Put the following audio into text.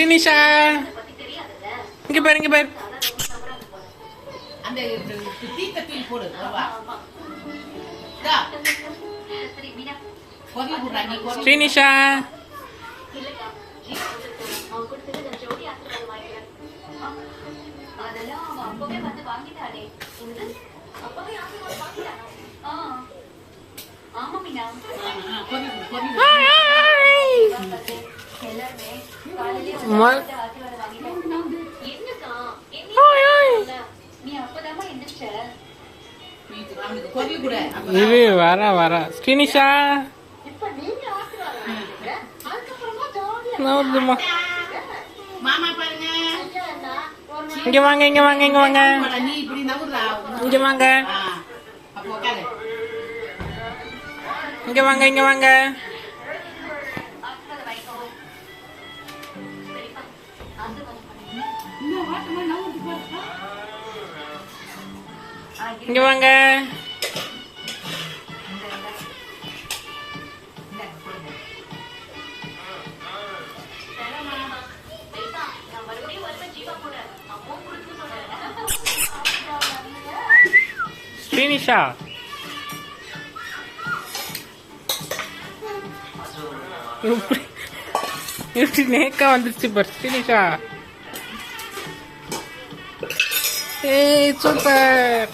ஸ்ரீனிஷா இங்க பாரு இங்க பாரு. அந்த தீத்த தூள் போடு. ஸ்ரீனிஷா இரு வர ஸ்ரீனிஷா நவுதுமா. இங்க வாங்க இங்க வாங்க இங்க வாங்க இங்க வாங்க இங்க வாங்க இங்க வாங்க. இங்க வாங்க. ஸ்ரீனிஷா எப்படி நேக்கா வந்துருச்சு பார் ஸ்ரீனிஷா. ஏய் சூப்பர்.